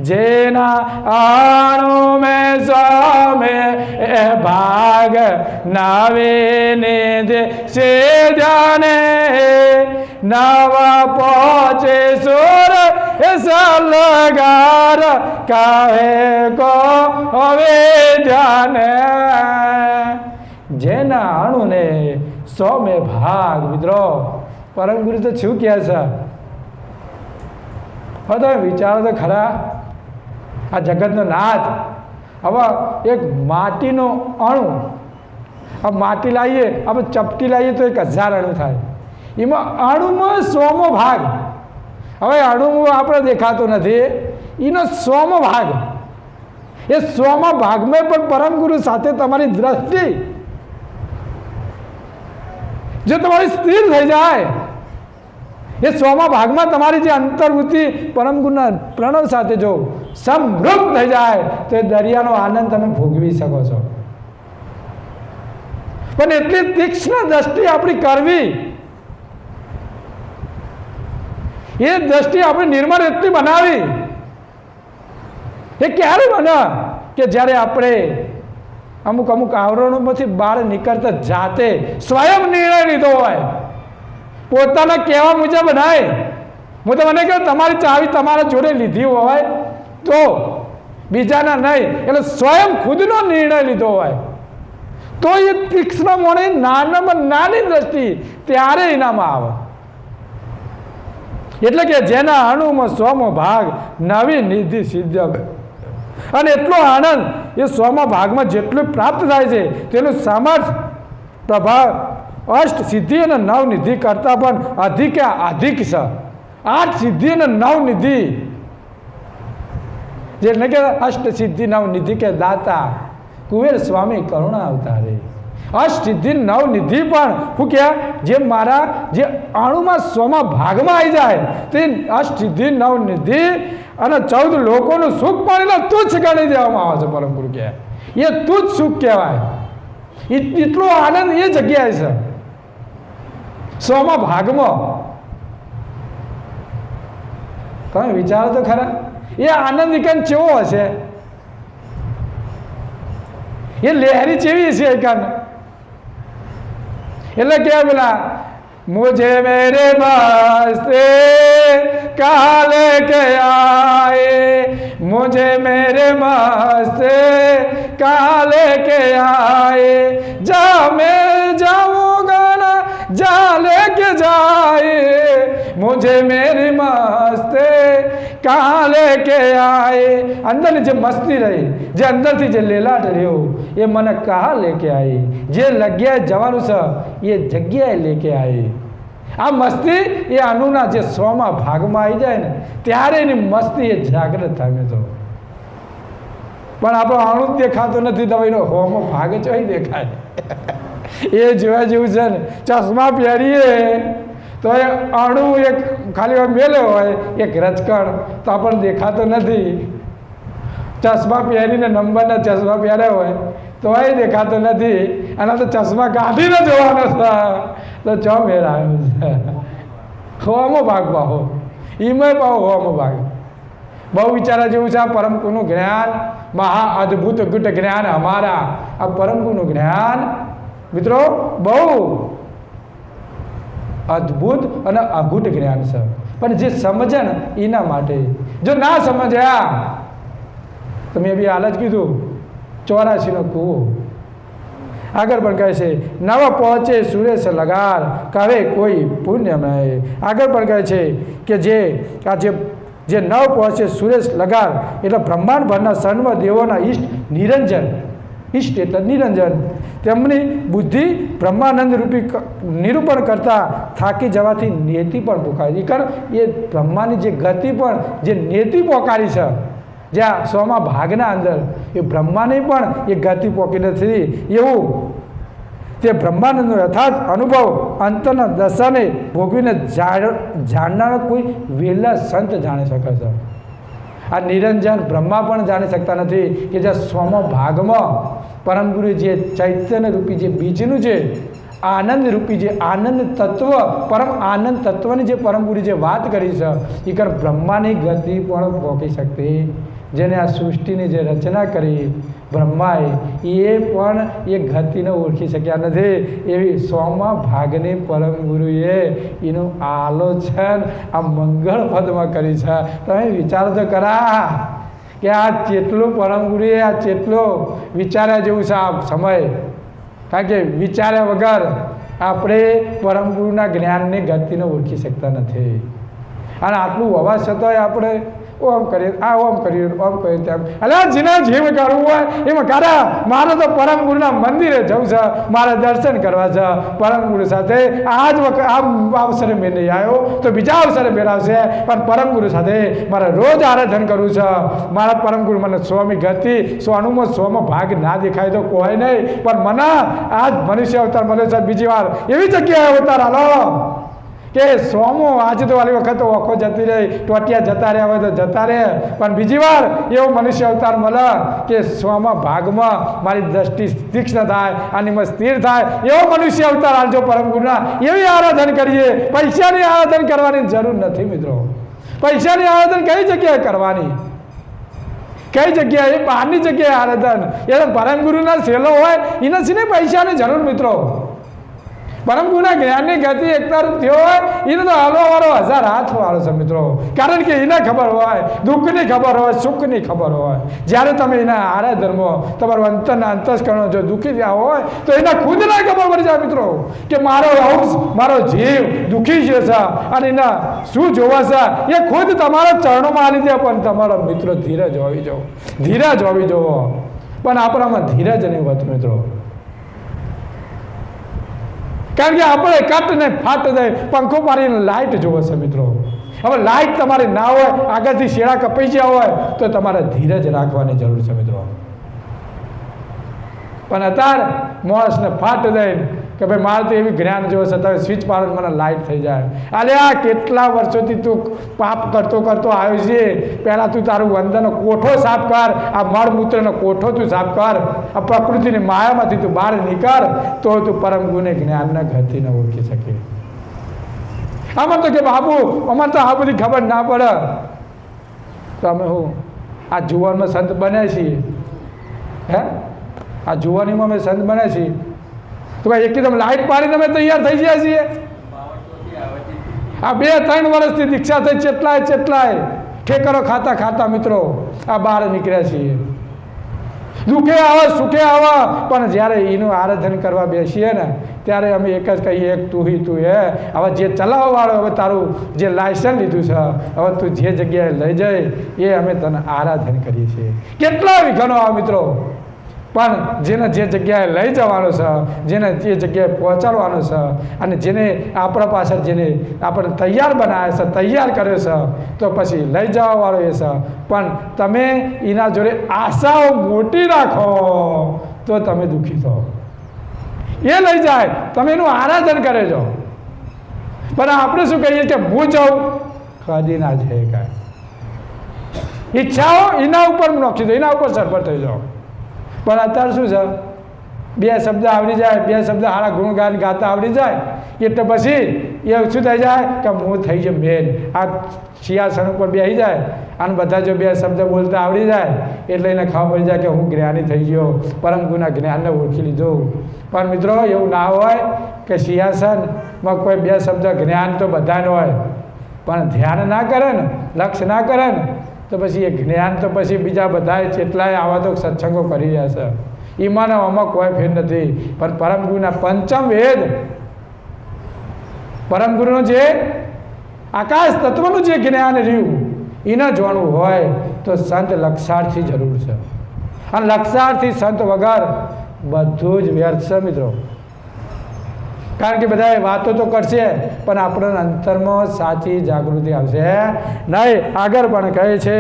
जेना आणु में स्वामी भाग नवीने से जाने नवा पहुँचे सुर सलगार काहे को हवे जाने जेना आणु ने 100 में भाग मित्रों परम गुरु तो छू क्या सा तो विचार तो खरा आ जगतनो नाथ हवा एक माटीनो अणु अब माटी लाइए अब चपटी लाइए तो 1000 अणु थाय एमां अणुमां 100मो भाग हवे अणु आपणे देखातो नथी एनो 100मो भाग ए 100मा भाग में पण परम गुरु साथे तमारी दृष्टि जो तमारी स्थिर थई जाए ये 100मा भाग में तमारी जो अंतर्वृत्ति परम गुरुना प्रणव साथे जो समरूप थई जाए तो दरियानो आनंद तमे भोगवी सको छो पण एटली तीक्ष्ण दृष्टि आपणी करवी ये दृष्टि आपणी निर्मल एटली बनावी ये क्यारे बने कि ज्यारे आपणे अमुक अमुक आवरणोमांथी बहार निकळता जाते स्वयं निर्णय लीधो होय पोताना कहेवा मुजब नहीं हूँ तो मैंने कहूँ तमारी चावी तमारा जोड़े लीधी होय तो बीजाना नहीं એટલે स्वयं खुदनो निर्णय लीधो होय तो ये तीक्ष्ण मोणी नानामां नानी दृष्टि त्यारे एनामां आवे એટલે કે જેના અણુમાં 100મો ભાગ નવી નિધિ સિદ્ધ અને એટલો આનંદ એ 100મા ભાગમાં જેટલું પ્રાપ્ત થાય છે તેનું સામર્થ્ય પ્રભાવ अष्ट सिद्धि और नव निधि करता पण अधिक अधिक छ 8 सिद्धि और नव निधि जेने के अष्ट सिद्धि नव निधि के दाता कुबेर स्वामी करुणा अवतारे अष्ट सिद्धि नव निधि पण हूँ क्या जे मारा जे अणुमा 100मा भागमा आई जाए ते अष्ट सिद्धि नव निधि अने 14 लोकोनुं सुख पाणीने तुच्छ गणी देवामां आवे छे परम गुरु कहे ये तुच्छ सुख कहेवाय इतलो आनंद ये जग्याए छे 100मा भाग में તમે વિચારો તો ખરા એ આનંદ એકાન કેવો હશે એ લહેરી કેવી છે એકાન એટલે કે પેલા मुझे मेरे वास्ते काले के आए मुझे मेरे वास्ते काले के आए जा मैं जाऊंगा ना जा लेके जाए मुझे मेरी मस्ते कहाँ लेके आए अंदर जो मस्ती रही जो अंदर थी जो लेलाट रह्यो ये मन कहाँ लेके आई जे लग्या जवानु छ ये जग्या लेके आई आ मस्ती ये अणुना जे 100मा भागमां आई जाए ने त्यारे एनी मस्ती ये जागृत थाय तो पण आपणो अणु देखातो नथी तो एनो 100मो भाग चोई देखाय ये जोवा जेवुं छे ने चश्मा पहेरीए तो ये अणु एक खाली मेले होय एक रचकण तो आपणे देखातो नथी चश्मा पहेरीने नंबरना चश्मा पहेर्या होय तो ये देखातो नथी अने तो चश्मा काढीने जोवानो छे तो चो मेळ आव्यो छे 100मो भाग पाहो ईमाय पाहो 100मो भाग बहु विचारा जेवुं छे परम गुरुनुं ज्ञान महा अद्भुत गुट ज्ञान हमारा आ परम गुरुनुं ज्ञान मित्रों बहु अद्भुत और अगूट ज्ञान है पर जे समझे ने एना माटे जो ना समझ्या तो मैं भी हाल ज कीधु 84 नो कूवो आगर पण कहे छे नव पहुँचे सुरेश लगार कहे कोई पुण्य में आगर पण कहे छे कि जे आ जे नव पहुँचे सुरेश लगार एटले ब्रह्मांड भરના સર્વ દેવોના इष्ट निरंजन इष्ट एटले निरंजन તેમની बुद्धि ब्रह्मानंद रूपी निरूपण करता थाकी जवाथी नेति पण पोकारी कारण ये ब्रह्मानी जे गति पण जे नेति पोकारी छे ज्यां 100मा भागना अंदर ये ब्रह्माने पण ये गति पोकी नथी एवुं તે બ્રહ્માનંદનો યથાર્થ અનુભવ અંતરના દશાને ભોગવીને જાણનારો કોઈ વહેલા સંત જાણી શકે છે. આ નિરંજન બ્રહ્મા પણ જાણી શકતા નથી કે જે સ્વમો ભાગમાં પરમ ગુરુ જે ચૈતન્ય રૂપી જે બીજનું જે આનંદ રૂપી જે આનંદ તત્વ પરમ આનંદ તત્વની જે પરમ ગુરુ જે વાત કરી છે એ કર બ્રહ્માની ગતિ પણ પહોંચી શકતી. જેને આ સૃષ્ટિની જે રચના કરી બ્રહ્માએ એ પણ એ ગતિને ઓળખી શક્યા નથી. એવી સોમાં ભાગની પરમ ગુરુએ એનું આલોચન આ મંગળ પદમાં કરી છે. તમે વિચારો તો ખરા કે આ કેટલું પરમ ગુરુએ આ કેટલો વિચાર્યા જેવું છે આ સમય. કારણ કે વિચાર્યા વગર આપણે પરમ ગુરુના જ્ઞાનની ગતિને ઓળખી શકતા નથી. અને આટલું હોવા છતાંય આપણે ઓમ કરીએ ઓમ કરીએ તેમ એટલે જેને જેમ કરવું હોય એમાં કારા મારે તો પરમ ગુરુના મંદિરે જવું છે, મારે દર્શન કરવા છે પરમ ગુરુ સાથે. આ જ વખત આ અવસરે મેં નહીં આવ્યો તો બીજા અવસરે મેળવશે, પણ પરમ ગુરુ સાથે મારે રોજ આરાધન કરવું છે. મારા પરમ ગુરુ મને સ્વામી ગતિ સોનુમાં સ્વમાં ભાગ ના દેખાય તો કોઈ નહીં, પણ મને આ જ મનુષ્ય અવતાર મળ્યો છે. બીજી વાર એવી જગ્યાએ અવતાર હાલો કે સોમો આજે તો વાલી વખત ઓખો જતી રહી, ટોટિયા જતા રહ્યા હોય તો જતા રહે, પણ બીજી વાર એવો મનુષ્ય અવતાર મળે કે સ્વમાં ભાગમાં મારી દ્રષ્ટિ તીક્ષ્ણ થાય અને એમાં સ્થિર થાય એવો મનુષ્ય અવતાર હાલજો પરમ ગુરુના. એવી આરાધન કરીએ. પૈસાની આરાધન કરવાની જરૂર નથી મિત્રો. પૈસાની આરાધન કઈ જગ્યાએ કરવાની? કઈ જગ્યાએ? બહારની જગ્યાએ આરાધન. એ તો પરમ ગુરુના સેલો હોય એને છે ને પૈસાની જરૂર મિત્રો. પરમ ગુરુના જ્ઞાનની ગતિ એકતારૂપ થયો હોય એને તો હલવા વાળો 1000 હાથ વાળો છે મિત્રો. કારણ કે એને ખબર હોય, દુઃખની ખબર હોય, સુખની ખબર હોય. જ્યારે તમે એના આરાધનમાં તમારું અંતરના અંતસ્કરણ જો દુઃખી થયા હોય તો એના ખુદના ખબર પડી જાય મિત્રો કે મારો અંશ મારો જીવ દુઃખી છે અને એના શું જોવા છે એ ખુદ તમારા ચરણોમાં આલી દે. પણ તમારો મિત્રો ધીરજ હોવી જોવો, ધીરજ હોવી જોવો. પણ આપણામાં ધીરજ નહીં હોતું મિત્રો. કારણ કે આપણે કટ ને ફાટ જાય પંખો મારીને લાઇટ જોવે છે મિત્રો. હવે લાઇટ તમારી ના હોય, આગળથી શેડા કપાઈ ગયા હોય તો તમારે ધીરજ રાખવાની જરૂર છે મિત્રો. પણ અત્યારે માણસને ફાટ જાય કે ભાઈ મારે તો એવી જ્ઞાન જોવે છે, તમે સ્વિચ પાડો મને લાઇટ થઈ જાય. અરે આ કેટલા વર્ષોથી તું પાપ કરતો કરતો આવ્યો છે. પહેલાં તું તારું અંદરનો કોઠો સાફ કર, આ મળમૂત્રનો કોઠો તું સાફ કર, આ પ્રકૃતિની માયામાંથી તું બહાર નીકળ તો તું પરમ ગુને જ્ઞાનના ગતિને ઓળખી શકે. આમાં તો કે બાબુ અમારે તો આ બધી ખબર ના પડે તો અમે હું આ જુવાનમાં સંત બન્યા છીએ. હે આ જુવાનીમાં અમે સંત બન્યા છીએ તો ભાઈ એકદમ લાઇટ પાડીને અમે તૈયાર થઈ ગયા છીએ. આ 2-3 વર્ષથી દીક્ષા થઈ ચેટલાય ઠેકરો ખાતા ખાતા મિત્રો આ બહાર નીકળ્યા છીએ. દુઃખે આવે સુખે આવે, પણ જ્યારે એનું આરાધન કરવા બેસીએ ને ત્યારે અમે એક જ કહીએ એક તું હે. હવે જે ચલાવવાવાળો હવે તારું જે લાયસન્સ લીધું છે હવે તું જે જગ્યાએ લઈ જાય એ અમે તને આરાધન કરીએ છીએ. કેટલા વિઘ્નો આવે મિત્રો, પણ જેને જે જગ્યાએ લઈ જવાનો છે, જેને જે જગ્યાએ પહોંચાડવાનો છે અને જેને આપણા પાછળ જેને આપણે તૈયાર બનાવ્યા છે, તૈયાર કર્યો છે તો પછી લઈ જવાવાળો એ છે. પણ તમે એના જોડે આશાઓ મોટી રાખો તો તમે દુઃખી થો. એ લઈ જાય તમે એનું આરાધન કરે છો, પણ આપણે શું કહીએ કે હું જાઉં કદી ના જાય. કાંઈ ઈચ્છાઓ એના ઉપર નોખી દો, એના ઉપર સરભર થઈ જાઓ. પણ અત્યારે શું છે, 2 શબ્દ આવડી જાય, 2 શબ્દ સારા ગુણગાન ગાતા આવડી જાય એટલે પછી એ શું થઈ જાય કે હું થઈ જાય મેન. આ સિંહાસન ઉપર બેસી જાય અને બધા જો 2 શબ્દ બોલતા આવડી જાય એટલે એને ખબર પડી જાય કે હું જ્ઞાની થઈ ગયો, પરમ ગુના જ્ઞાનને ઓળખી લીધું. પણ મિત્રો એવું ના હોય કે સિંહાસનમાં કોઈ 2 શબ્દ જ્ઞાન તો બધાને હોય પણ ધ્યાન ના કરે ને, લક્ષ્ય ના કરે ને તો પછી એ જ્ઞાન તો પછી બીજા બધાએ કેટલાય આવા તો સત્સંગો કરી રહ્યા છે. ઈમાન આમાં કોઈ ફેર નથી. પણ પરમ ગુરુના પંચમ વેદ, પરમ ગુરુનો જે આકાશ તત્વનું જે જ્ઞાન રહ્યું એને જાણવું હોય તો સંત લક્ષાર્થી જરૂર છે. અને લક્ષાર્થી સંત વગર બધું જ વ્યર્થ છે મિત્રો. કારણ કે બધા વાતો તો કરશે પણ આપણને અંતરમાં સાચી જાગૃતિ આવશે નહીં. આગળ પણ કહે છે,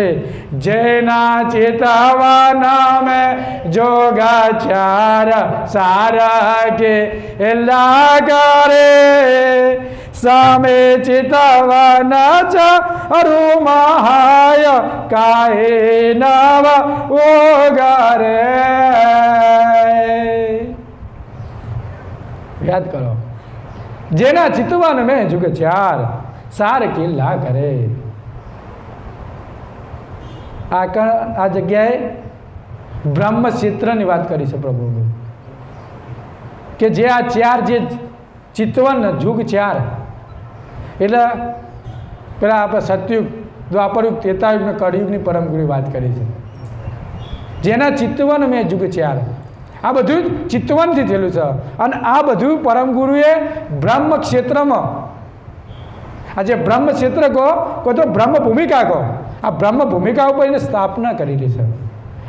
જેના ચેતવા નામે જોગાચાર સારા કે લાગારે સામે ચેતવાના ચારુ મહાય કાહે નવ ઓગારે. યાદ કરો, જેના ચિતવાન મેં જુગ ચાર સાર કિલ્લા કરે. આ જગ્યાએ બ્રહ્મ ક્ષેત્રની વાત કરી છે પ્રભુ કે જે આ ચાર જે ચિતવન જુગ ચાર એટલે પેલા આપણે સતયુગ, દ્વાપરયુગ, ત્રેતાયુગ ને કળયુગની પરમગુરુની વાત કરી છે. જેના ચિતવન મેં જુગ ચાર, આ બધું ચિતવનથી થયેલું છે. અને આ બધું પરમગુરુએ બ્રહ્મ ક્ષેત્રમાં, આ જે બ્રહ્મ ક્ષેત્ર કહો તો બ્રહ્મ ભૂમિકા કહો, આ બ્રહ્મ ભૂમિકા ઉપર એને સ્થાપના કરેલી છે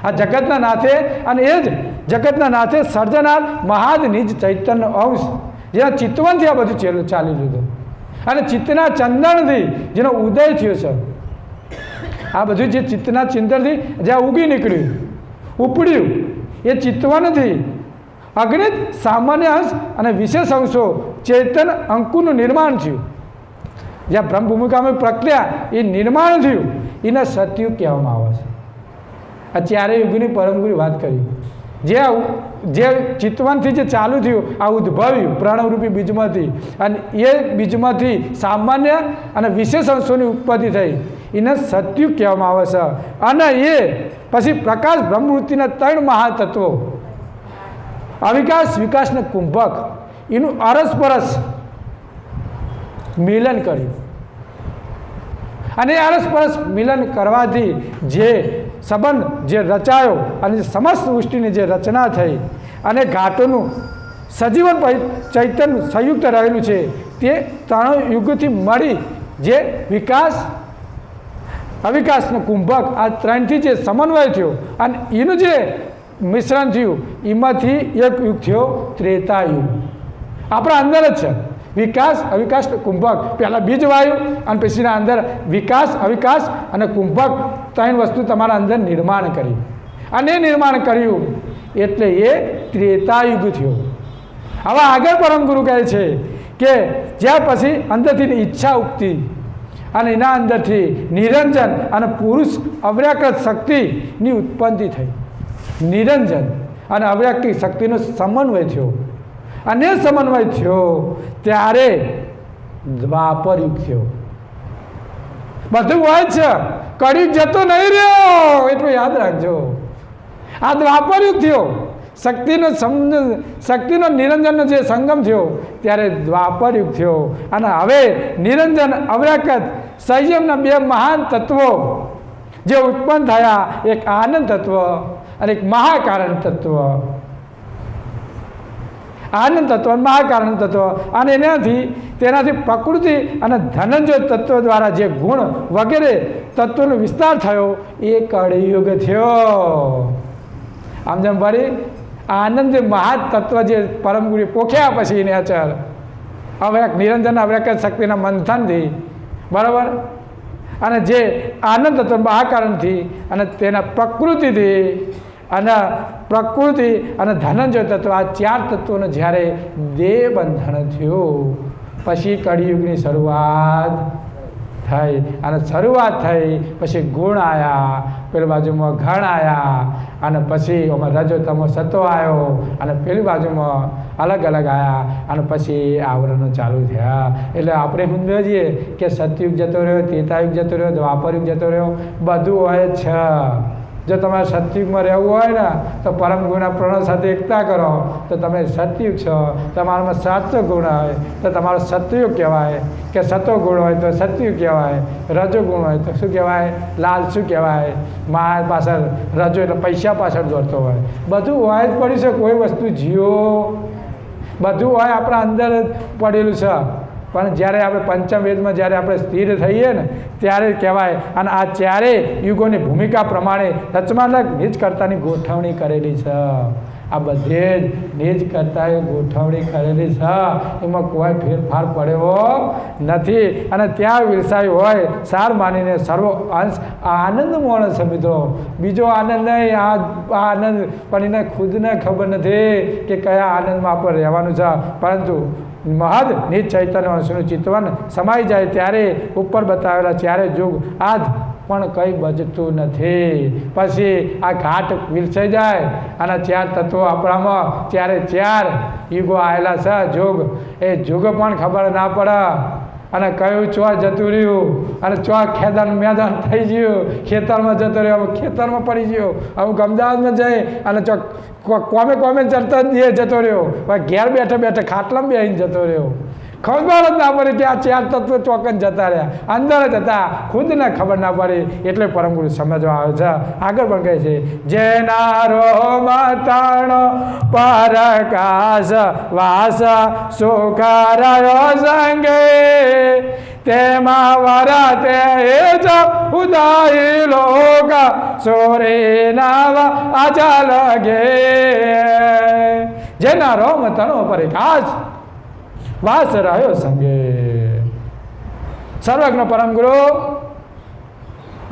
આ જગતના નાથે. અને એ જ જગતના નાથે સર્જનાર મહાદ નિજ ચૈતન્ય અંશ જેના ચિતવનથી આ બધું ચાલી લીધું અને ચિત્તના ચંદનથી જેનો ઉદય થયો છે. આ બધું જે ચિત્તના ચિંતનથી જ્યાં ઉગી નીકળ્યું, ઉપડ્યું, એ ચિત્તવનથી અગણિત સામાન્ય અંશ અને વિશેષ અંશો ચેતન અંકુનું નિર્માણ થયું. જ્યાં બ્રહ્મભૂમિકામાં પ્રક્રિયા એ નિર્માણ થયું એને સતયુગ કહેવામાં આવે છે. આ ચારેય યુગની પરમગુરુએ વાત કરી. જે ચિતવનથી જે ચાલુ થયું, આ ઉદ્ભવ્યું પ્રણવરૂપી બીજમાંથી, અને એ બીજમાંથી સામાન્ય અને વિશેષ અંશોની ઉત્પત્તિ થઈ એને સતયુગ કહેવામાં આવે છે. અને એ પછી પ્રકાશ બ્રહ્મવૃત્તિના 3 મહાતત્વો અવિકાસ, વિકાસ ને કુંભક એનું અરસપરસ મિલન કર્યું. અને અરસપરસ મિલન કરવાથી જે સંબંધ જે રચાયો અને સમસ્ત સૃષ્ટિની જે રચના થઈ અને ઘાટોનું સજીવન ચૈતન્ય સંયુક્ત રહેલું છે તે 3 યુગથી મળી જે વિકાસ, અવિકાસનો કુંભક આ 3થી જે સમન્વય થયો અને એનું જે મિશ્રણ થયું એમાંથી એક યુગ થયો ત્રેતાયુગ. આપણા અંદર જ છે વિકાસ, અવિકાસ, કુંભક. પહેલાં બીજ વાયુ અને પછીના અંદર વિકાસ, અવિકાસ અને કુંભક 3 વસ્તુ તમારા અંદર નિર્માણ કરી અને નિર્માણ કર્યું એટલે એ ત્રેતાયુગ થયો. હવે આગળ પરમગુરુ કહે છે કે જ્યાં પછી અંદરથી ઈચ્છા ઉગતી અને એના અંદરથી નિરંજન અને પુરુષ અવ્યાકૃત શક્તિની ઉત્પત્તિ થઈ. નિરંજન અને અવ્યાકૃત શક્તિનો સમન્વય થયો અને સમન્વય થયો ત્યારે દ્વાપર યુગ થયો. બધું હોય છે, કળિયુગ જતો નહીં રહ્યો, એટલું યાદ રાખજો. આ દ્વાપર યુગ થયો, શક્તિનો નિરંજનનો જે સંગમ થયો ત્યારે દ્વાપર યુગ થયો. અને હવે નિરંજન, અવ્યાકૃત, સંયમના 2 મહાન તત્વો જે ઉત્પન્ન થયા, એક આનંદ તત્વ અને એક મહાકારણ તત્વ. આનંદ તત્વ, મહાકારણ તત્વ, અને તેનાથી પ્રકૃતિ અને ધનંજય તત્વ દ્વારા જે ગુણ વગેરે તત્વોનો વિસ્તાર થયો એ કળિયુગ થયો. આમ જેમ ફરી આનંદ જે મહાતત્વ જે પરમગુરુએ પોખ્યા પછી એને અચળ અવ્યાક, નિરંજન અવ્યાકૃત શક્તિના મંથનથી, બરાબર, અને જે આનંદ તત્વ મહાકારણથી અને તેના પ્રકૃતિથી અને ધનંજય તત્વ, આ 4 તત્વોનો જ્યારે દેહ બંધન થયું પછી કળિયુગની શરૂઆત થઈ. અને શરૂઆત થઈ પછી ગુણ આવ્યા, પેલી બાજુમાં ઘણ આવ્યા, અને પછી આમાં રજો તમો સતો આવ્યો, અને પેલી બાજુમાં અલગ અલગ આવ્યા, અને પછી આવરણો ચાલુ થયા. એટલે આપણે સમજીએ કે સતયુગ જતો રહ્યો, ત્રેતાયુગ જતો રહ્યો, દ્વાપરયુગ જતો રહ્યો, બધું હોય જ છે. જો તમારે સતયુગમાં રહેવું હોય ને તો પરમ ગુણના પ્રણવ સાથે એકતા કરો તો તમે સતયુગ છો. તમારામાં સાચો ગુણ હોય તો તમારો સતયુગ કહેવાય, કે સતો ગુણ હોય તો સતયુગ કહેવાય, રજો ગુણ હોય તો શું કહેવાય? લાલ શું કહેવાય? માર પાછળ રજો એટલે પૈસા પાછળ દોડતો હોય. બધું હોય જ પડ્યું છે, કોઈ વસ્તુ જીવો બધું હોય આપણા અંદર જ પડેલું છે. પણ જ્યારે આપણે પંચમ વેદમાં જ્યારે આપણે સ્થિર થઈએ ને ત્યારે કહેવાય. અને આ 4 યુગોની ભૂમિકા પ્રમાણે રચનાત્મક નિજ કર્તાની ગોઠવણી કરેલી છે. આ બધે જ નિજ કરતાં ગોઠવણી કરેલી છે, એમાં કોઈ ફેરફાર પડ્યો નથી. અને ત્યાં વિરસાઈ હોય સાર માનીને સર્વ અંશ આનંદ માણે છે મિત્રો. બીજો આનંદ નહીં, આ આનંદ પણ એને ખુદને ખબર નથી કે કયા આનંદમાં આપણે રહેવાનું છે. પરંતુ મહદ નિજ ચૈતન્ય અંશનું ચિતવન સમાઈ જાય ત્યારે ઉપર બતાવેલા ચારે યુગ આજ પણ કંઈ બચતું નથી. પછી આ ઘાટ વિલસાઈ જાય અને 4 તત્વો આપણામાં ચારે 4 યુગો આવેલા છે. યુગ એ યુગ પણ ખબર ના પડે અને કયું ચો જતું રહ્યું અને ચો ખેદાન મેદાન થઈ ગયું, ખેતરમાં જતો રહ્યો, ખેતરમાં પડી ગયો, અમુક અમદાવાદમાં જઈ અને ચો કોમે ચડતા જ જતો રહ્યો, ઘેર બેઠા બેઠા ખાટલામાં બેસીને જતો રહ્યો. ખબર જ ના પડી કે આ 4 તત્વો ચોકન જતા રહ્યા, અંદર જ હતા, ખુદને ખબર ના પડી. એટલે પરમગુરુ સમજવા આવે છે. આગળ પણ કહે છે, જેના રોમ તણો પરકાશ વાસ સુખરાયો સંગે તેમાં વરતે જ ઉદાહી લોક સોરે નાવ અચલ ગે. જેના રોમ તણો પરકાશ વાસ રહ્યો સંગે. સર્વજ્ઞ પરમગુરુ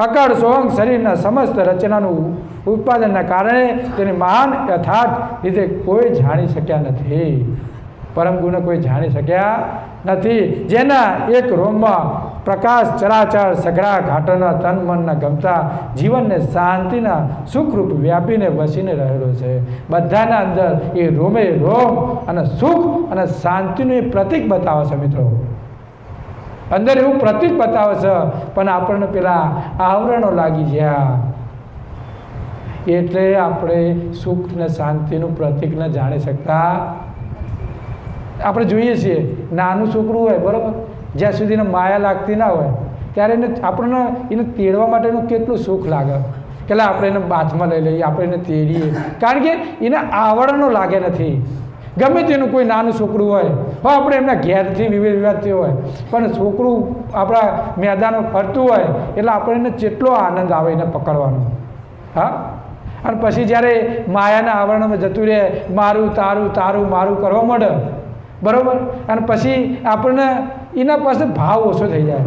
અકળ સોંગ શરીરના સમસ્ત રચનાનું ઉત્પાદનના કારણે તેની મહાન યથાર્થ રીતે કોઈ જાણી શક્યા નથી. પરમગુરુને કોઈ જાણી શક્યા નથી. જેના એક રોમમાં પ્રકાશ ચરાચર સઘળા ઘાટોના તન મનના ગમતા જીવનને શાંતિના સુખરૂપ વ્યાપીને વસીને રહેલો છે. બધાના અંદર એ રોમે રોમ અને સુખ અને શાંતિનું એ પ્રતીક બતાવે છે મિત્રો. અંદર એવું પ્રતીક બતાવે છે, પણ આપણને પેલા આવરણો લાગી ગયા એટલે આપણે સુખ ને શાંતિનું પ્રતીક ન જાણી શકતા. આપણે જોઈએ છીએ નાનું છોકરું હોય બરાબર, જ્યાં સુધી એને માયા લાગતી ના હોય ત્યારે આપણને એને તેડવા માટેનું કેટલું સુખ લાગે. એટલે આપણે એને બાથમાં લઈ લઈએ, આપણે એને તેડીએ, કારણ કે એને આવરણો લાગે નથી. ગમે તેનું કોઈ નાનું છોકરું હોય, આપણે એમના ઘેરથી વિવાદ થયો હોય, પણ છોકરું આપણા મેદાનમાં ફરતું હોય એટલે આપણે એને કેટલો આનંદ આવે એને પકડવાનો. હા, અને પછી જ્યારે માયાના આવરણમાં જતું રહે, મારું તારું તારું મારું કરવા માંડે બરાબર, અને પછી આપણને એના પાસે ભાવ ઓછો થઈ જાય,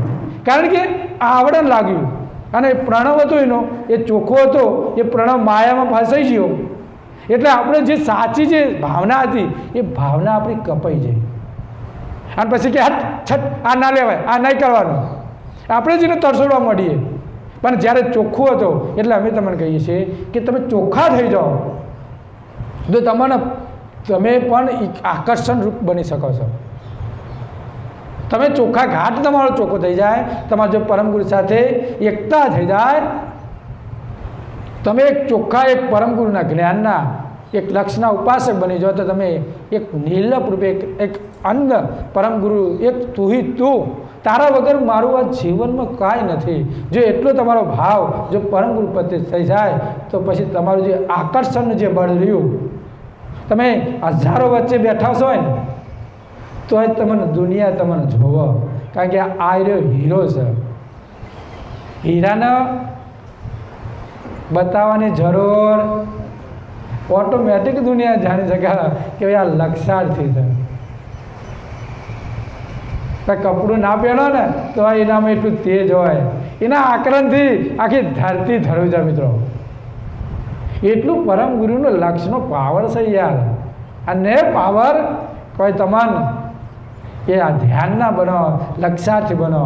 કારણ કે આવરણ લાગ્યું. અને પ્રણવ હતો એનો, એ ચોખ્ખો હતો, એ પ્રણવ માયામાં ફસાઈ ગયો એટલે આપણે જે સાચી જે ભાવના હતી એ ભાવના આપણી કપાઈ જાય. અને પછી કે હટ છટ આ ના લેવાય, આ નહીં કરવાનું, આપણે જ એને તરસોડવા મળીએ. પણ જ્યારે ચોખ્ખો હતો એટલે અમે તમને કહીએ છીએ કે તમે ચોખ્ખા થઈ જાઓ તો તમે પણ આકર્ષણ રૂપ બની શકો છો. તમે ચોખ્ખા ઘાટ તમારો ચોખ્ખો થઈ જાય, તમારા જો પરમગુરુ સાથે એકતા થઈ જાય, તમે એક ચોખ્ખા એક પરમગુરુના જ્ઞાનના એક લક્ષના ઉપાસક બની જાઓ તો તમે એક નિર્લપ રૂપે એક અંધ પરમગુરુ, એક તું હી તું, તારા વગર મારું આ જીવનમાં કાંઈ નથી. જો એટલો તમારો ભાવ જો પરમગુરુ પ્રત્યે થઈ જાય તો પછી તમારું જે આકર્ષણનું જે બળ રહ્યું, તમે હજારો વચ્ચે બેઠા છો ને તો એ તમને દુનિયા તમને જોવો, કારણ કે આ રહ્યો હીરો છે. હીરાને બતાવવાની જરૂર ઓટોમેટિક દુનિયા જાણી શકે કે ભાઈ આ લક્ષાર્થી છે. કપડું ના પહેરો ને તો એનામાં એટલું તેજ હોય, એના આકરણથી આખી ધરતી ધરવી જાય મિત્રો. એટલું પરમ ગુરુનો લક્ષનો પાવર છે યાર. અને પાવર કોઈ તમારે એ આ ધ્યાનના બનો, લક્ષાર્થી બનો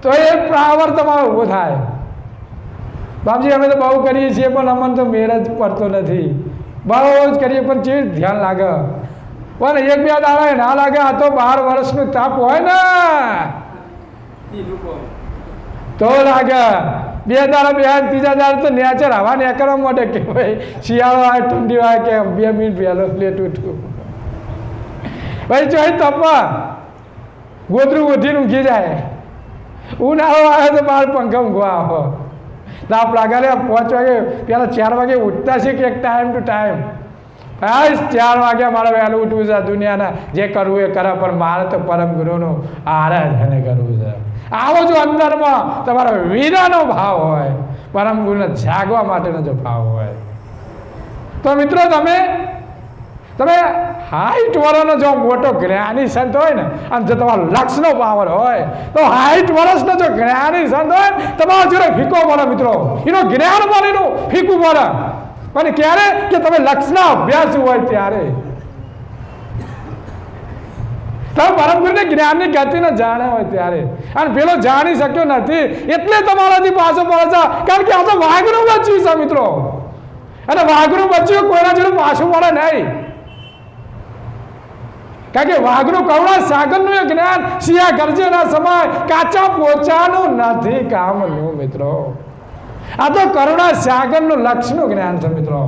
તો એ પાવર તમારો ઊભો થાય. બાપજી અમે તો બહુ કરીએ છીએ પણ અમને તો મેળ જ પડતો નથી. બહુ જ કરીએ પણ કેવી ધ્યાન લાગે, પણ 1-2 દાડા ના લાગે. આ તો 12 વર્ષનું તાપ હોય ને તો લાગે. 2 દાડા 3જા દાડા તો નેચર હવા ને કરવા માટે કે ભાઈ શિયાળો આવે ઠંડી આવે કે 2 મિનિટ પહેલો પ્લેટ ઉઠું ભાઈ ચોઈ તપવા ગોદરું ઉઠીને ઊંઘી જાય. ઉનાળો આવે તો 12 પંખા ઊંઘવા આવો. તાપ લાગે 5 વાગે પહેલાં 4 વાગે ઉઠતા છે કે એક ટાઈમ ટુ ટાઈમ. બસ 4 વાગ્યા મારે વહેલું ઉઠવું છે. દુનિયાના જે કરવું એ કરે, પણ મારે તો પરમ ગુરુનું આરાધને કરવું છે. આવો જો અંદરમાં તમારો વીરાનો ભાવ હોય, પરમ ગુરુને જાગવા માટેનો જો ભાવ હોય તો મિત્રો તમે તમે 60 વર્ષનો જો મોટો જ્ઞાની સંત હોય ને અને જો તમારો લક્ષનો પાવર હોય તો 60 વર્ષનો જો જ્ઞાની સંત હોય તમારો જોડે ફીકો પડે મિત્રો, એનો જ્ઞાન મળે એનું ફીકું પડે. પણ ક્યારે કે તમે લક્ષના અભ્યાસ હોય ત્યારે તમે પરમ ગુરુને જ્ઞાનની ગતિને જાણ્યા હોય ત્યારે. અને પેલો જાણી શક્યો નથી એટલે તમારાથી પાછો પડે છે, કારણ કે આ તો વાઘનું બચ્યું છે મિત્રો, અને વાઘનું બચ્યું કોઈના જોડે પાછું પડે નહીં. કારણ કે વાઘનું કરુણા સાગરનું એ જ્ઞાન શિયા ગરજેના સમય કાચા પોચાનું નથી કામનું મિત્રો. આ તો કરુણા સાગરનું લક્ષનું જ્ઞાન છે મિત્રો.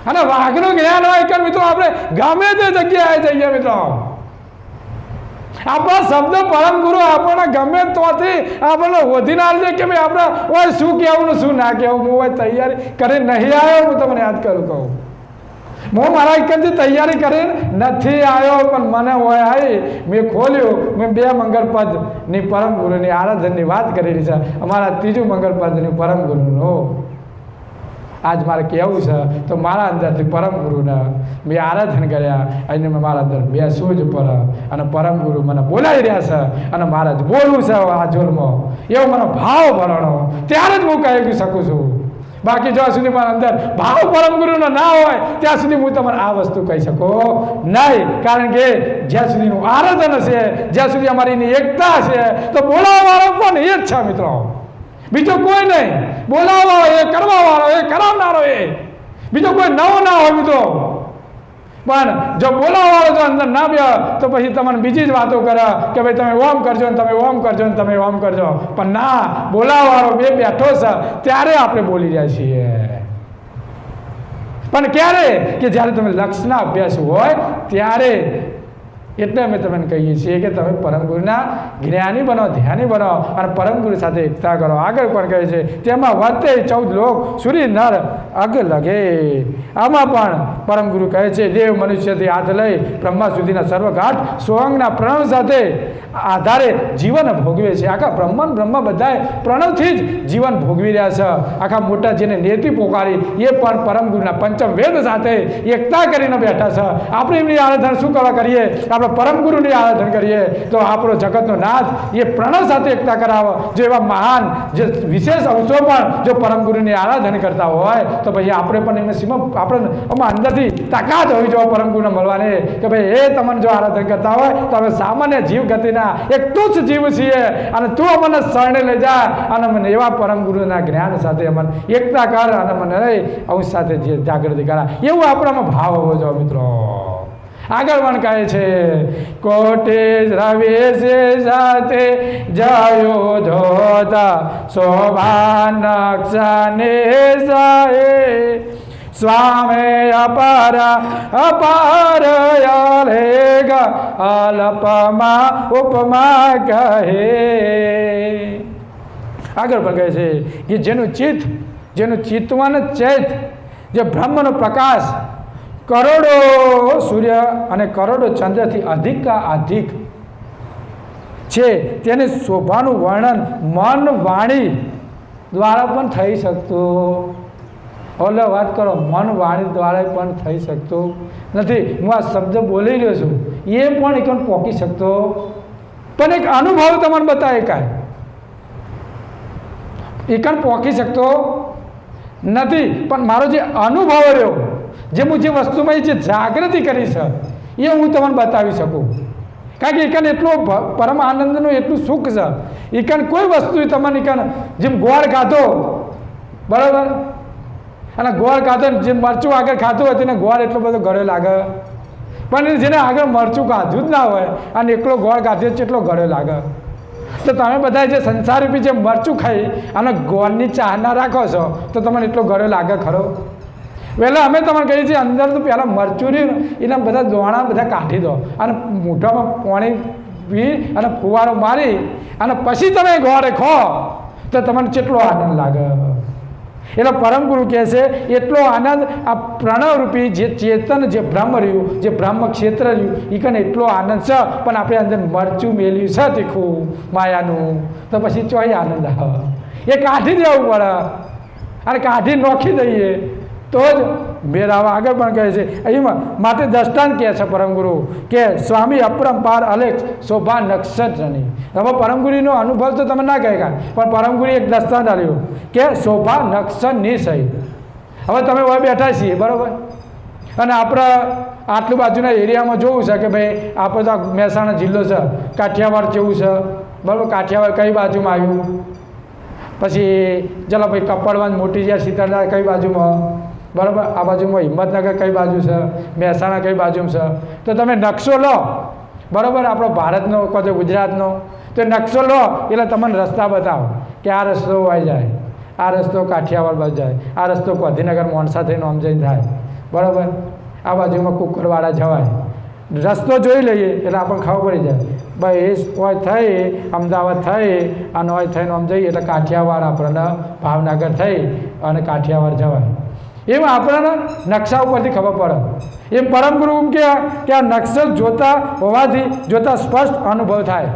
અને વાઘનું જ્ઞાન હોય કે મિત્રો આપણે ગમે તે જગ્યાએ જઈએ મિત્રો, આપણા શબ્દ પરમ ગુરુ આપણને ગમે તોથી આપણને વધી ના લે કે ભાઈ આપણે ઓય શું કહેવું ને શું ના કહેવું. હું હોય તૈયારી કરી નહીં આવ્યો, હું તમને યાદ કરું કહું, હું મારા એકથી તૈયારી કરીને નથી આવ્યો, પણ મને હોય આવી મેં ખોલ્યું, મેં 2 મંગળપદની પરમ ગુરુની આરાધનની વાત કરેલી છે. અમારા 3જું મંગળપદની પરમ ગુરુનું આજ મારે કહેવું છે. તો મારા અંદરથી પરમ ગુરુને મેં આરાધન કર્યા અને મારા અંદર બેસવું જ પડે, અને પરમ ગુરુ મને બોલાવી રહ્યા છે અને મારે જ બોલવું છે આ જોરમાં, એવો મને ભાવ ભરણો ત્યારે જ હું કહી શકું છું. બાકી જ્યાં સુધી મારા અંદર ભાવ પરમ ગુરુનો ના હોય ત્યાં સુધી હું તમારે આ વસ્તુ કહી શકું નહીં. કારણ કે જ્યાં સુધીનું આરાધન છે, જ્યાં સુધી અમારી એકતા છે, તો બોલાવવાળો પણ એ જ છે મિત્રો, બીજો કોઈ નહીં. બોલાવવાળો એ, કરવાવાળો એ, કરાવનારો એ, બીજો કોઈ નવો ના હોય મિત્રો. પણ જો બોલાવવાળો જો અંદર ના બે તો પછી તમને બીજી જ વાતો કરે કે ભાઈ તમે ઓમ કરજો ને તમે ઓમ કરજો ને તમે ઓમ કરજો. પણ ના, બોલાવવાળો બે બેઠો છે ત્યારે આપણે બોલી રહ્યા છીએ. પણ ક્યારે કે જ્યારે તમે લક્ષના અભ્યાસ હોય ત્યારે. એટલે અમે તમને કહીએ છીએ કે તમે પરમ ગુરુના જ્ઞાની બનો, ધ્યાની બનો અને પરમ ગુરુ સાથે એકતા કરો. આગળ પણ કહે છે તેમાં વર્તે 14 લોક સૂર્ય નર અગ લગે. આમાં પણ પરમ ગુરુ કહે છે દેવ મનુષ્યથી હાથ લઈ બ્રહ્મા સુધીના સર્વઘાટ સોંગના પ્રણવ સાથે આધારે જીવન ભોગવે છે. આખા બ્રહ્મ બધાએ પ્રણવથી જ જીવન ભોગવી રહ્યા છે. આખા મોટા જેને નેતિ પોકારી એ પણ પરમ ગુરુના પંચમ વેદ સાથે એકતા કરીને બેઠા છે. આપણે એમની આરાધના શું કરવા કરીએ? આપણે પરમ ગુરુની આરાધના કરીએ તો આપણો જગતનો નાથ એ પ્રણવ સાથે એકતા કરાવો. જો એવા મહાન જે વિશેષ અંશો પણ જો પરમ ગુરુની આરાધના કરતા હોય તો પછી આપણે પણ એમને સીમા આપણે અંદરથી તાકાત હોવી જોઈએ પરમ ગુરુને મળવાની કે ભાઈ એ તમને જો આરાધના કરતા હોય તો હવે સામાન્ય જીવ ગતિના એક તુચ્છ જીવ છીએ અને તું અમને શરણે લઈ જા અને મને એવા પરમ ગુરુના જ્ઞાન સાથે અમને એકતા કર અને મને અંશ સાથે જે જાગૃતિ કરા, એવું આપણામાં ભાવ હોવો જોઈએ મિત્રો. આગળ પણ કહે છે કોટે રવે સાથે જાયો જોતા શોભા નક્ષને સાહે સ્વામે અપાર અપાર યાલેગ અલ્પમાં ઉપમા કહે. આગળ પણ કહે છે કે જેનું ચિત્તવન ચૈત જે બ્રહ્મનો પ્રકાશ કરોડો સૂર્ય અને કરોડો ચંદ્રથી અધિક છે, તેની શોભાનું વર્ણન મન વાણી દ્વારા પણ થઈ શકતું. ઓલો વાત કરો, મન વાણી દ્વારા પણ થઈ શકતું નથી. હું આ શબ્દ બોલી રહ્યો છું એ પણ એક પોકી શકતો, પણ એક અનુભવ તમને બતાવે કાંઈ એક પોકી શકતો નથી. પણ મારો જે અનુભવ રહ્યો, જે હું જે વસ્તુમાં જે જાગૃતિ કરી છે એ હું તમને બતાવી શકું. કારણ કે એકન એટલો પરમ આનંદનું એટલું સુખ છે. એકન કોઈ વસ્તુ તમને એકન જેમ ગોળ ખાધો બરાબર, અને ગોળ ખાધો જેમ મરચું આગળ ખાતું હોય તેને ગોળ એટલો બધો ગળ્યો લાગે, પણ જેને આગળ મરચું ખાધું જ ના હોય અને એકલો ગોળ ખાધો એટલો ગળ્યો લાગે. તો તમે બધા જે સંસારરૂપી જે મરચું ખાઈ અને ગોળની ચાહના રાખો છો તો તમને એટલો ગળ્યો લાગે ખરો? પહેલાં અમે તમને કહીએ છીએ અંદર તો પહેલાં મરચું રહ્યું એના બધા દોણા બધા કાઢી દો અને મોઢામાં પાણી પી અને ફુવારો મારી અને પછી તમે ગોળે ખો તો તમને કેટલો આનંદ લાગે. એટલે પરમ ગુરુ કહે છે એટલો આનંદ આ પ્રણવરૂપી જે ચેતન જે બ્રહ્મ રહ્યું, જે બ્રહ્મ ક્ષેત્ર રહ્યું એ કને એટલો આનંદ છે, પણ આપણે અંદર મરચું મેલ્યું છે તીખું માયાનું, તો પછી ચોય આનંદ આવે. એ કાઢી દેવું પડે અને કાઢી નોખી દઈએ તો જ મેળ આવે. આગળ પણ કહે છે અહીં માટે દ્રષ્ટાંત કહે છે પરમગુરુ કે સ્વામી અપરંપાર અલેખ શોભા નક્ષત્રની. હવે પરમગુરુનો અનુભવ તો તમે ના કહે પણ પરમગુરુએ એક દ્રષ્ટાંત આપ્યું કે શોભા નક્ષત્રની સહી. હવે તમે હવે બેઠા છીએ બરાબર, અને આપણે આટલું બાજુના એરિયામાં જોવું છે કે ભાઈ આપણે તો મહેસાણા જિલ્લો છે, કાઠિયાવાડ કેવું છે બરાબર, કાઠિયાવાડ કઈ બાજુમાં આવ્યું, પછી ચાલો ભાઈ કપડવંજ મોટી જ્યાં સીતાધાર કઈ બાજુમાં બરાબર, આ બાજુમાં હિંમતનગર કઈ બાજુ છે, મહેસાણા કઈ બાજુ છે. તો તમે નકશો લો બરાબર, આપણો ભારતનો કોઈ ગુજરાતનો, તો નકશો લો એટલે તમને રસ્તા બતાવો કે આ રસ્તો આવી જાય, આ રસ્તો કાઠિયાવાડ બાજુ જાય, આ રસ્તો ગાંધીનગર મોણસા થઈને આમ જઈને થાય બરાબર, આ બાજુમાં કુકરવાડા જવાય. રસ્તો જોઈ લઈએ એટલે આપણને ખબર પડી જાય ભાઈ એ હોય થઈ અમદાવાદ થઈ અને હોય થઈને આમ જઈએ એટલે કાઠિયાવાડ આપણને ભાવનગર થઈ અને કાઠિયાવાડ જવાય. એમ આપણને નકશા ઉપરથી ખબર પડે. એમ પરમગુરુ એમ કે આ નકશો જોતા હોવાથી જોતા સ્પષ્ટ અનુભવ થાય.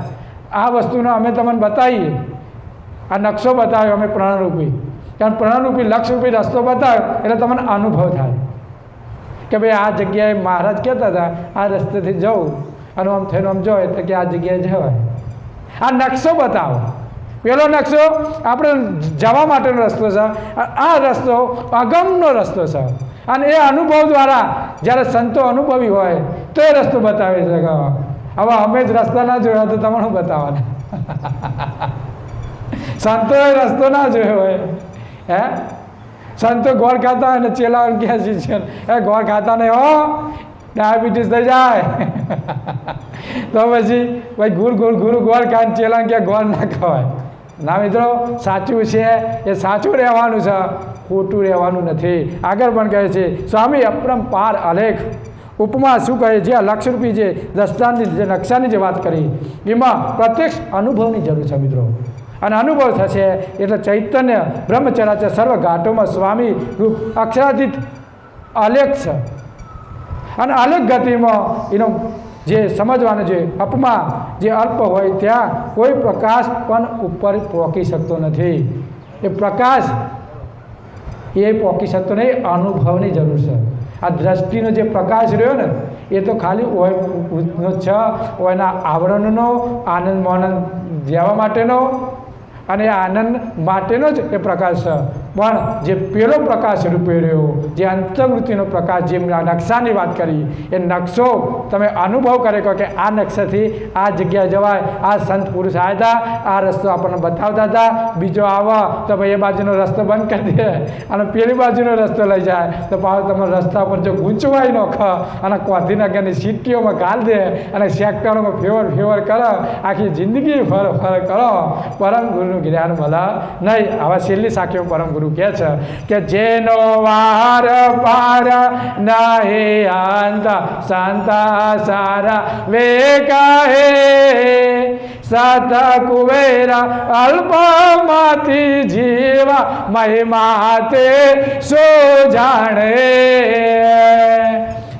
આ વસ્તુનો અમે તમને બતાવીએ, આ નકશો બતાવ્યો અમે પ્રાણરૂપી, કારણ પ્રાણરૂપી લક્ષરૂપી રસ્તો બતાવ્યો એટલે તમને અનુભવ થાય કે ભાઈ આ જગ્યાએ મહારાજ કહેતા હતા આ રસ્તેથી જવું અને આમ થઈને આમ જાઓ એટલે કે આ જગ્યાએ જવાય. આ નકશો બતાવો. પેલો નકશો આપણે જવા માટેનો રસ્તો છે, આ રસ્તો અગમનો રસ્તો છે, અને એ અનુભવ દ્વારા જ્યારે સંતો અનુભવી હોય તો એ રસ્તો બતાવે છે. હવે અમે જ રસ્તા ના જોયા તો તમારું બતાવવાના. સંતોએ રસ્તો ના જોયો હોય, હે સંતો ગોળ ખાતા હોય ને ચેલા ક્યાં છે એ ગોળ ખાતા નહીં હો, ડાયાબિટીસ થઈ જાય. તો પછી ભાઈ ગુરુ ગોળ ખાય ચેલા ક્યાં ગોળ ના ખવાય. ના મિત્રો, સાચું છે એ સાચું રહેવાનું છે, ખોટું રહેવાનું નથી. આગળ પણ કહે છે સ્વામી અપરંપાર અલેખ ઉપમા શું કહે છે, લક્ષરૂપી જે દ્રષ્ટાંતની જે નકશાની જે વાત કરી એમાં પ્રત્યક્ષ અનુભવની જરૂર છે મિત્રો. અને અનુભવ થશે એટલે ચૈતન્ય બ્રહ્મચરાચર સર્વ ઘાટોમાં સ્વામી રૂપ અક્ષરાતીત અલેખ છે. અને અલગ ગતિમાં એનો જે સમજવાનું જે અપમા જે અલ્પ હોય ત્યાં કોઈ પ્રકાશ પણ ઉપર પહોંચી શકતો નથી. એ પ્રકાશ એ પહોંચી શકતો નહીં, અનુભવની જરૂર છે. આ દ્રષ્ટિનો જે પ્રકાશ રહ્યો ને એ તો ખાલી ઓયનો છે, ઓયના આવરણનો આનંદ માનંદ લેવા માટેનો અને આનંદ માટેનો જ એ પ્રકાશ છે. પણ જે પેલો પ્રકાશ રૂપે રહ્યો, જે અંતર્વૃત્તિનો પ્રકાશ, જે નકશાની વાત કરી, એ નકશો તમે અનુભવ કરે કે આ નકશાથી આ જગ્યાએ જવાય, આ સંત પુરુષ આવ્યા હતા, આ રસ્તો આપણને બતાવતા હતા, બીજો આવો તો ભાઈ એ બાજુનો રસ્તો બંધ કરી દે અને પેલી બાજુનો રસ્તો લઈ જાય તો પાછો તમે રસ્તા પર જો ગૂંચવાઈ નોખ અને ગાંધીનગરની સિટીઓમાં ગાળ દે અને સેક્ટરોમાં ફેવર કરો, આખી જિંદગી ફર કરો, પરમ ગુરુનું જ્ઞાન મળે નહીં. આવા છેલ્લી સાખીઓ પરમ ગુરુ કહે છે કે જેનો વાર પાર નહીં અંત સંતા સારા વે કહે સત કુવેરા અલ્પમાંથી જીવા મહિમા તે સો જાણે.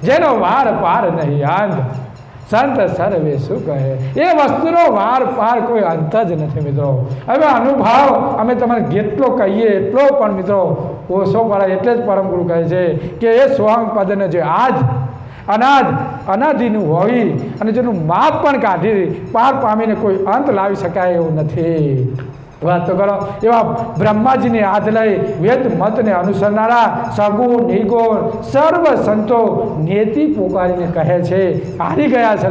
જેનો વાર પાર નહીં અંત સંત સર્વે શું કહે, એ વસ્તુનો વાર પાર કોઈ અંત જ નથી મિત્રો. હવે અનુભવ અમે તમારે જેટલો કહીએ એટલો પણ મિત્રો ઓછો પડે. એટલે જ પરમ ગુરુ કહે છે કે એ સ્વયં પદને જે અનાદિનું હોય અને જેનું માપ પણ કાઢી પાર પામીને કોઈ અંત લાવી શકાય એવું નથી. વાત તો કરો. એવા બ્રહ્માજીની હાથ લઈ વેદ મતને અનુસરનારા સગુણ નિર્ગુણ સર્વ સંતો નેતિ પોકારીને કહે છે હારી ગયા છે,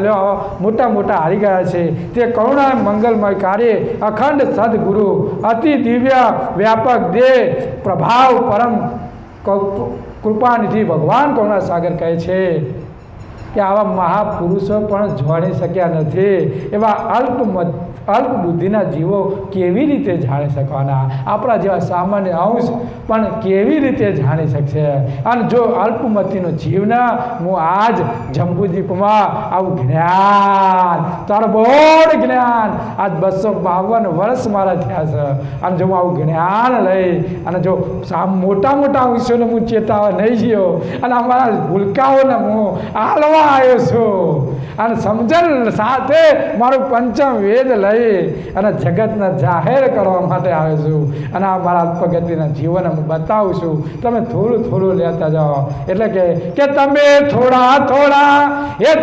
મોટા મોટા હારી ગયા છે. તે કરુણા મંગલમય કાર્ય અખંડ સદગુરુ અતિ દિવ્ય વ્યાપક દેહ પ્રભાવ પરમ કૃપાનિધિ ભગવાન કરુણા સાગર કહે છે કે આવા મહાપુરુષો પણ જાણી શક્યા નથી. એવા અલ્પ બુદ્ધિના જીવો કેવી રીતે જાણી શકવાના? આપણા જેવા સામાન્ય અંશ પણ કેવી રીતે જાણી શકશે? અને જો અલ્પમતીનો જીવના હું આજ જંબુદ્વીપમાં આવું જ્ઞાન, તરબોળ જ્ઞાન, આજ 252 વર્ષ મારા થયા છે, અને જો હું આવું જ્ઞાન લઈ અને જો મોટા મોટા અંશોને હું ચેતાવા નહીં ગયો અને અમારા ભૂલકાઓને હું આલવા આવ્યો છું અને સમજણ સાથે મારું પંચમ વેદ લઈ થઈ અને જગતને જાહેર કરવા માટે આવ્યો છું અને આ મારા પ્રગતિના જીવન હું બતાવું છું. તમે થોડું થોડું લેતા જાઓ. એટલે કે તમે થોડા થોડા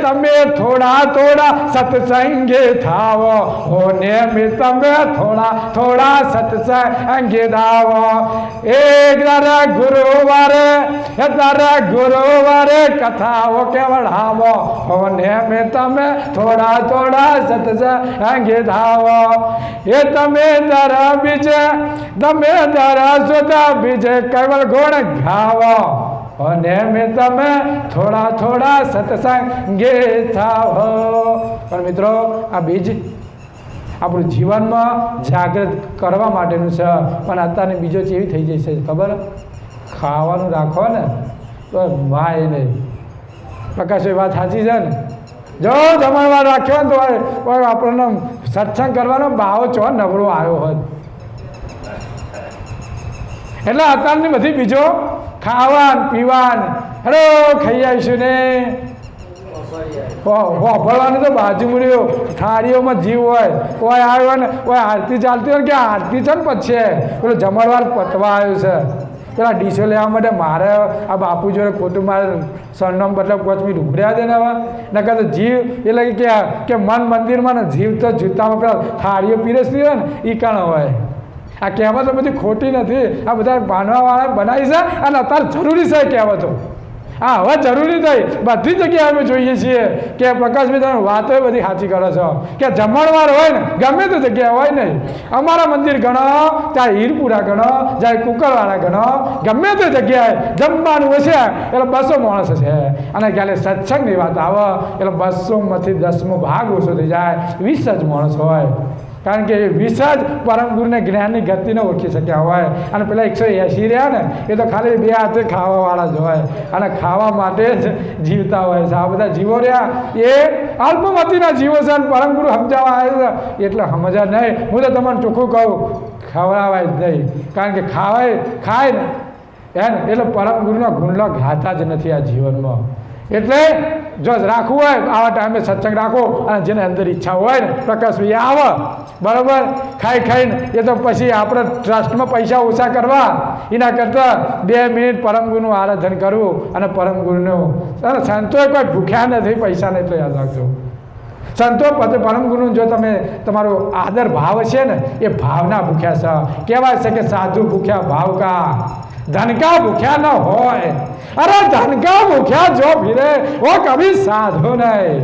તમે થોડા થોડા સત્સંગે થાવો હોને મેં તમે થોડા થોડા સત્સંગે થાવો. એક દર ગુરુવારે કથાઓ કેવડાવો હોને મેં તમે થોડા થોડા સત્સંગે થાવો. એ તમે દર સુધા બીજે કેવળ ગુણ ગાવો અને મેં તમે થોડા થોડા સત્સંગે થાવો. પણ મિત્રો આ બીજ આપણું જીવનમાં જાગૃત કરવા માટેનું છે. પણ અત્યારની બીજો કેવી થઈ જશે ખબર? ખાવાનું રાખો ને તો માય નહીં. પ્રકાશ વાત સાચી છે ને? જો જમણવાર રાખ્યો ને તો આપણને સત્સંગ કરવાનો ભાવ ચો નબળો આવ્યો હોત. એટલે અત્યારની બધી બીજો ખાવાન પીવાન હેલો ખાઈ આવીશું ને ભળવાનું તો બાજુ મળ્યો થાળીઓમાં જીવ હોય. કોઈ આવ્યો ને કોઈ આરતી ચાલતી હોય કે આરતી છે ને પછી પેલો જમણવાર પતવા આવ્યો છે. પેલા ડીશો લેવા માટે મારે આ બાપુ જોડે ખોટું મારે સરનામ મતલબ કોચમી ઢૂંઢ્યા છે ને હવે નકર તો જીવ એટલે કે મન મંદિરમાં ને જીવ તો જૂતામાં પેલા થાળીઓ પીરસતી હોય ને એ કાણ હોય. આ કહેવતો બધી ખોટી નથી. આ બધા બાંધવાવાળા બનાવી છે અને અત્યારે જરૂરી છે કહેવતો. હા હવે જરૂરી થઈ બધી જગ્યાએ અમે જોઈએ છીએ કે પ્રકાશભાઈ તમે વાતો બધી સાચી કરો છો કે જમણવાર હોય ને ગમે તે જગ્યાએ હોય નહીં. અમારા મંદિર ગણો ચાહે હીરપુરા ગણો ચાહે કુકરવાળા ગણો ગમે તે જગ્યાએ જમવાનું હશે એટલે 200 માણસ છે. અને ક્યારે સત્સંગની વાત આવે એટલે 200માંથી 10મો ભાગ ઓછો થઈ જાય 20 જ માણસ હોય. કારણ કે 20 જ પરમ ગુરુને જ્ઞાનની ગતિને ઓળખી શક્યા હોય. અને પેલા 180 રહ્યા ને એ તો ખાલી 2 હાથે ખાવાવાળા જ હોય અને ખાવા માટે જ જીવતા હોય છે. આ બધા જીવો રહ્યા એ અલ્પમતીના જીવો છે અને પરમ ગુરુ સમજાવવા આવે છે એટલે સમજ્યા નહીં. હું તો તમને ચોખ્ખું કહું ખવડાવાય જ નહીં. કારણ કે ખાય ને એટલે પરમ ગુરુના ગુણલો ગાતા જ નથી આ જીવનમાં. એટલે જો રાખવું હોય આવા ટાઈમે સત્સંગ રાખો અને જેને અંદર ઈચ્છા હોય ને પ્રકાશભાઈ આવે બરાબર ખાઈને એ તો પછી આપણે ટ્રસ્ટમાં પૈસા ઓછા કરવા એના કરતાં 2 મિનિટ પરમ ગુરુનું આરાધન કરવું અને પરમ ગુરુનું અને સંતોએ કોઈ ભૂખ્યા નથી પૈસાને એટલે યાદ રાખજો. સંતો પરમ ગુરુનું જો તમે તમારો આદર ભાવ છે ને એ ભાવના ભૂખ્યા છે. કહેવાય છે કે સાધુ ભૂખ્યા ભાવ કા ધનકા ભૂખ્યા ન હોય. અરે ધનકા ભૂખ્યા જો ફિરે વો કભી સાધુ નહીં.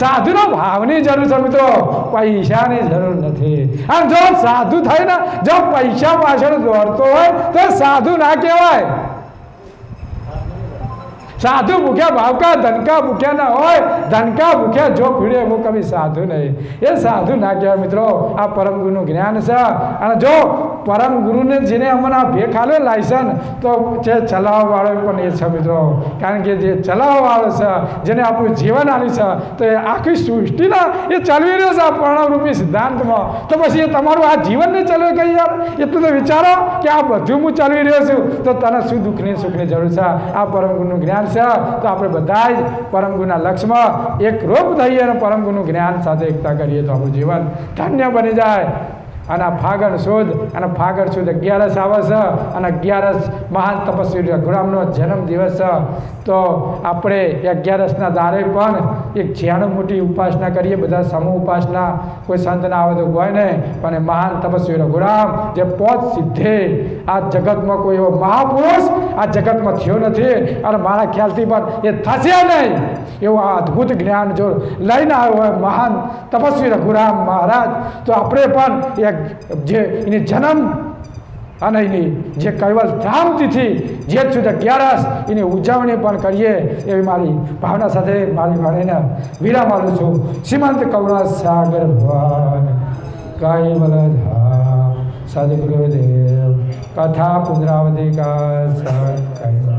સાધુનો ભાવની જરૂર છે મિત્રો, પૈસાની જરૂર નથી. અને જો સાધુ થાય ને જો પૈસા પાછળ દોડતો હોય તો સાધુ ના કહેવાય. साधु भूख्या भाव का धन का भूख्या ना हो, धन का भूख्या जो पीड़े वो कभी साधु नहीं. ये साधु ना कहेवाय मित्रों. आ परम गुरु ज्ञान है. और जो परम गुरु ने जेने अमने भेख आलो लाइसन तो चलाववा वाळो पण ए छे मित्रों. कारण के जे चलाववा वाळो छे जेने आपणुं जीवन आल्युं छे तो ए आखी सृष्टिना ए चलवी रह्यो छे प्रणव रूपी सिद्धांतमां. तो पछी तमारुं आ जीवन ने चलवे कई यार एटલું तो विचारो कि आ बधुं हूँ चलवी रह्यो छुं तो तने शुं दुःखनी सुखनी जरूर छे. आ परम गुरुनुं ज्ञान छे तो आपणे बधाय परम गुरुना लक्ष्यमां एक रूप थईए अने परम गुरुनुं ज्ञान साथे एकता करीए तो आपणुं जीवन धन्य बनी जाय. અને ફાગણ સુદ અને ફાગણ સુદ 11 આવે છે અને 11 મહાન તપસ્વી રઘુરામનો જન્મ દિવસ છે. તો આપણે 11ના દારે પણ એક જ્યાં મોટી ઉપાસના કરીએ, બધા સમૂહ ઉપાસના. કોઈ સંત ના આવે તો હોય નહીં, પણ એ મહાન તપસ્વી રઘુરામ જે 5 સિદ્ધે આ જગતમાં કોઈ એવો મહાપુરુષ આ જગતમાં થયો નથી અને મારા ખ્યાલથી પણ એ થશે નહીં એવું આ અદ્ભુત જ્ઞાન જો લઈને આવ્યો હોય મહાન તપસ્વી રઘુરામ મહારાજ. તો આપણે પણ એક જે એની જન્મ અને એની જે કૈવલ ધામ તિથિ જે સુદ 11 એની ઉજવણી પણ કરીએ એવી મારી ભાવના સાથે મારી વાણીને વિરામ આપું છું. શ્રીમંત કરુણા સાગર ભગવાન કૈવલ ધામ સદગુરુદેવ કથા પુનરાવૃત્તિ કા સત કૈવલ.